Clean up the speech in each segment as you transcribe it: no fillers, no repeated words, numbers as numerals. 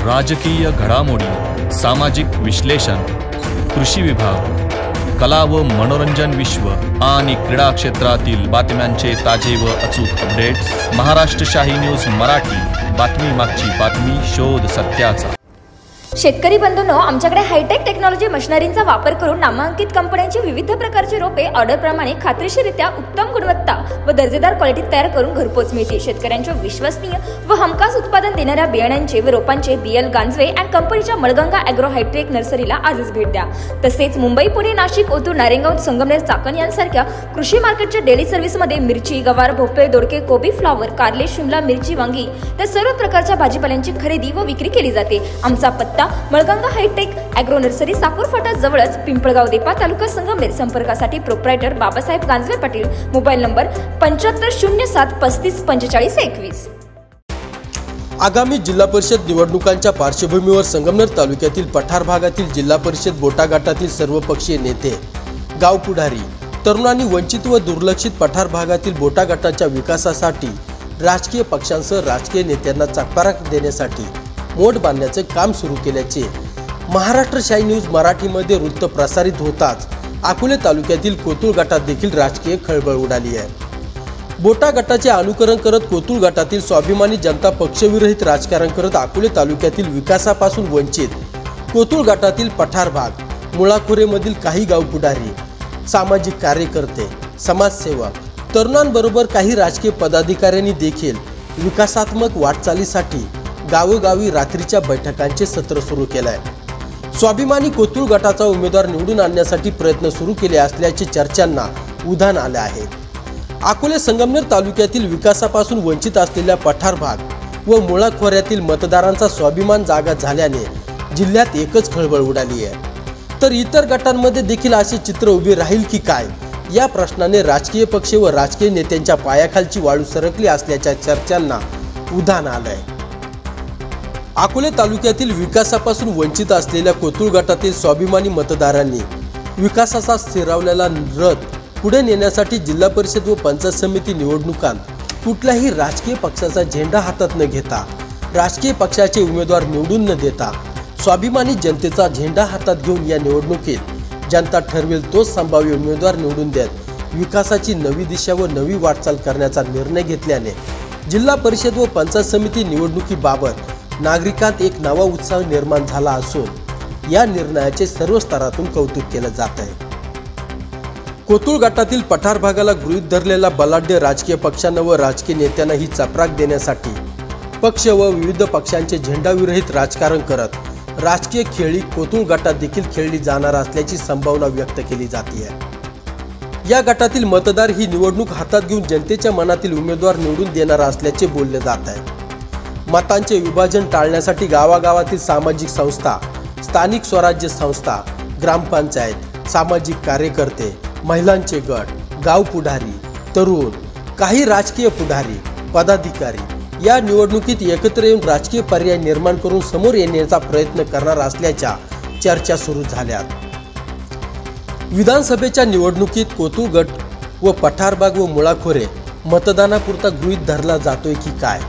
राजकीय घडामोडी, सामाजिक विश्लेषण, कृषी विभाग, कला व मनोरंजन विश्व आणि क्रीडा क्षेत्रातील बातम्यांचे ताजे व अचूक अपडेट्स महाराष्ट्र शाही न्यूज मराठी। बातमी मागची बातमी, शोध सत्याचा। शेतकरी बंधूंनो, आमच्याकडे हायटेक टेक्नॉलॉजी मशिनरींचा वापर करून नामांकित कंपन्यांची विविध प्रकारची रोपे ऑर्डरप्रमाणे खात्रीशीररित्या उत्तम गुणवत्ता व दर्जेदार क्वालिटीत तयार करून घरपोच मिळते। शेतकऱ्यांच्या विश्वसनीय व हमखास उत्पादन देणाऱ्या बियाण्यांचे व रोपांचे BL गांजवे अँड कंपनीच्या मळगंगा ॲग्रो हायटेक नर्सरीला आजच भेट द्या। तसेच मुंबई, पुणे, नाशिक, ओतूर, नारायणगाव, संगमनेर, चाकण यांसारख्या कृषी मार्केटच्या डेली सर्व्हिसमध्ये मिरची, गवार, भोपळे, दोडके, कोबी, फ्लावर, कारले, शिमला मिरची, वांगी त्या सर्व प्रकारच्या भाजीपाल्यांची खरेदी व विक्री केली जाते। आमचा पत्ता Malganga hi-tech agro nursery, Sakur फाटा जवळच, पिंपळगाव देपा, तालुका संगमनेर। संपर्कासाठी proprietor Babasaheb Ganjave Patil, mobile number 7507354521। आगामी जिल्हा परिषद निवडणुकांच्या पार्श्वभूमीवर संगमनेर तालुक्यातील पठार भागातील जिल्हा परिषद बोटा गटातील सर्वपक्षीय नेते, गाव पुढारी, तरुणांनी वंचित व दुर्लक्षित पठार भागातील बोटा गटाच्या विकासासाठी राजकीय पक्षांसह राजकीय नेत्यांना चाकपारा देण्यासाठी मोठ बांधण्याचे काम सुरू केल्याचे महाराष्ट्र शाही न्यूज मराठीमध्ये वृत्त प्रसारित होताच अकोले तालुक्यातील कोतुळ गटात देखील राजकीय खळबळ उडाली आहे। बोटा गटाचे अनुकरण करत कोतुळ गटातील स्वाभिमानी जनता पक्षविरहित राजकारण करत अकोले तालुक्यातील विकासापासून वंचित कोतुळ गटातील पठार भाग, मुळाखोरेमधील काही गाव पुढारी, सामाजिक कार्यकर्ते, समाजसेवक, तरुणांबरोबर काही राजकीय पदाधिकाऱ्यांनी देखील विकासात्मक वाटचालीसाठी गावोगावी रात्रीच्या बैठकांचे सत्र सुरू केले आहे। स्वाभिमानी कोतुळ गटाचा उमेदवार निवडून आणण्यासाठी प्रयत्न सुरू केले असल्याचे चर्चांना उधाण आले आहे। अकोले संगमनेर तालुक्यातील विकासापासून वंचित असलेल्या पठार भाग व मुळा खोऱ्यातील मतदारांचा स्वाभिमान जागा झाल्याने जिल्ह्यात एकच खळबळ उडाली आहे। तर इतर गटांमध्ये देखील असे चित्र उभे राहील की काय, या प्रश्नाने राजकीय पक्ष व राजकीय नेत्यांच्या पायाखालची वाळू सरकली असल्याच्या चर्चांना उधाण आले आहे। अकोले तालुक्यातील विकासापासून वंचित असलेल्या कोतुळ गटातील स्वाभिमानी मतदारांनी विकासाचा स्थिरावलेला रथ पुढे नेण्यासाठी जिल्हा परिषद व पंचायत समिती निवडणुकांत कुठल्याही राजकीय पक्षाचा झेंडा हातात न घेता, राजकीय पक्षाचे उमेदवार निवडून न देता स्वाभिमानी जनतेचा झेंडा हातात घेऊन या निवडणुकीत जनता ठरवेल तोच संभाव्य उमेदवार निवडून देत विकासाची नवी दिशा व नवी वाटचाल करण्याचा निर्णय घेतल्याने जिल्हा परिषद व पंचायत समिती निवडणुकीबाबत नागरिकांत एक नवा उत्साह निर्माण झाला असून या निर्णयाचे सर्व स्तरातून कौतुक केले जात आहे। कोतुळ गटातील पठार भागाला गृहीत धरलेल्या बलाढ्य राजकीय पक्षांना व राजकीय नेत्यांना ही चपराक देण्यासाठी पक्ष व विविध पक्षांचे झेंडाविरहित राजकारण करत राजकीय खेळी कोतुळ गटात देखील खेळली जाणार असल्याची संभावना व्यक्त केली जाते आहे। या गटातील मतदार ही निवडणूक हातात घेऊन जनतेच्या मनातील उमेदवार निवडून देणार असल्याचे बोलले जात आहे। मतांचे विभाजन टाळण्यासाठी गावागावातील सामाजिक संस्था, स्थानिक स्वराज्य संस्था, ग्रामपंचायत, सामाजिक कार्यकर्ते, महिलांचे गट, गाव पुढारी, तरुण, काही राजकीय पुढारी, पदाधिकारी या निवडणुकीत एकत्र येऊन राजकीय पर्याय निर्माण करून समोर येण्याचा प्रयत्न करणार असल्याच्या चर्चा सुरू झाल्यात। विधानसभेच्या निवडणुकीत कोतुळ गट व पठारबाग व मुळाखोरे मतदानापुरता गृहीत धरला जातोय की काय,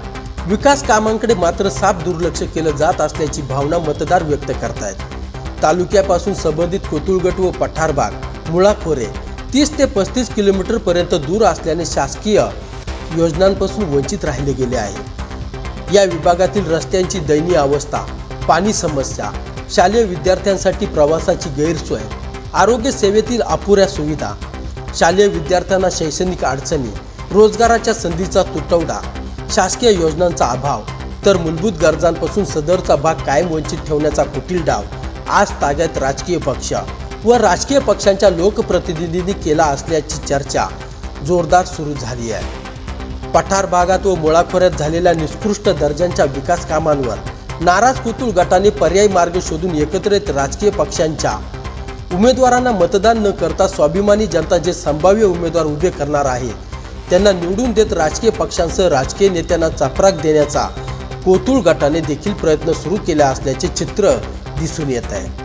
विकास कामांकडे मात्र साफ दुर्लक्ष केलं जात असल्याची भावना मतदार व्यक्त करतायत। तालुक्यापासून संबंधित कोतुळ गट व पठारबाग, मुळाखोरे 30 ते 35 किलोमीटर पर्यंत दूर असल्याने शासकीय योजनांपासून वंचित राहिले गेले आहे। या विभागातील रस्त्यांची दयनीय अवस्था, पाणी समस्या, शालेय विद्यार्थ्यांसाठी प्रवासाची गैरसोय, आरोग्य सेवेतील अपुऱ्या सुविधा, शालेय विद्यार्थ्यांना शैक्षणिक अडचणी, रोजगाराच्या संधीचा तुटवडा, शासकीय योजनांचा अभाव, तर मूलभूत गरजांपासून सदरचा भाग कायम वंचित ठेवण्याचा कुटील डाव आज ताग्यात राजकीय पक्ष व राजकीय पक्षांच्या लोकप्रतिनिधींनी केला असल्याची चर्चा जोरदार सुरू झाली आहे। पठार भागात व मुळाखोऱ्यात झालेल्या निकृष्ट दर्जाच्या विकास कामांवर नाराज कोतुळ गटाने पर्यायी मार्ग शोधून एकत्रित राजकीय पक्षांच्या उमेदवारांना मतदान न करता स्वाभिमानी जनता जे संभाव्य उमेदवार उभे करणार आहे त्यांना निवडून देत राजकीय पक्षांसह राजकीय नेत्यांना चपराक देण्याचा कोतुळ गटाने देखील प्रयत्न सुरू केले असल्याचे चित्र दिसून येत आहे।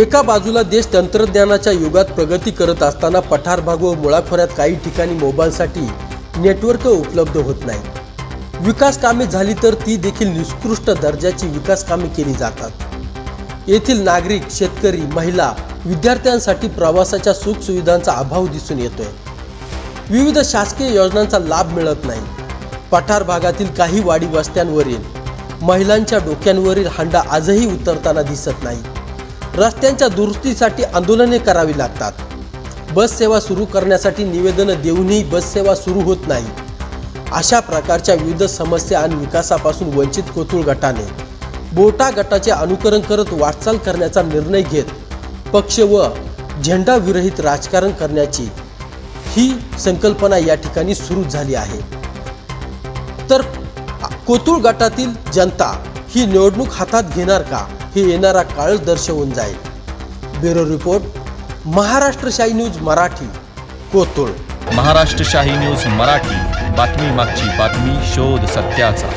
एका बाजूला देश तंत्रज्ञानाच्या युगात प्रगती करत असताना पठार भाग व मुळाखोऱ्यात काही ठिकाणी मोबाईलसाठी नेटवर्क उपलब्ध होत नाही। विकास कामे झाली तर ती देखील निकृष्ट दर्जाची विकास कामे केली जातात। येथील नागरिक, शेतकरी, महिला, विद्यार्थ्यांसाठी प्रवासाच्या सुखसुविधांचा अभाव दिसून येतोय। विविध शासकीय योजनांचा लाभ मिळत नाही। पठार भागातील काही वाडी वस्त्यांवरील महिलांच्या डोक्यांवरील हांडा आजही उतरताना दिसत नाही। रस्त्यांच्या दुरुस्तीसाठी आंदोलने करावी लागतात। बस सेवा सुरू करण्यासाठी निवेदनं देऊनही बस सेवा सुरू होत नाही। अशा प्रकारच्या विविध समस्या आणि विकासापासून वंचित कोथरूड गटाने बोटा गटाचे अनुकरण करत वाटचाल करण्याचा निर्णय घेत पक्ष व झेंडा विरहित राजकारण करण्याची ही संकल्पना या ठिकाणी सुरू झाली आहे। तर कोथरूड गटातील जनता ही निवडणूक हातात घेणार का, हे येणारा काळच दर्शवून जाईल। ब्युरो रिपोर्ट, महाराष्ट्र शाही न्यूज मराठी, कोथरूड। महाराष्ट्र शाही न्यूज मराठी, बातमी मागची बातमी, शोध सत्याचा।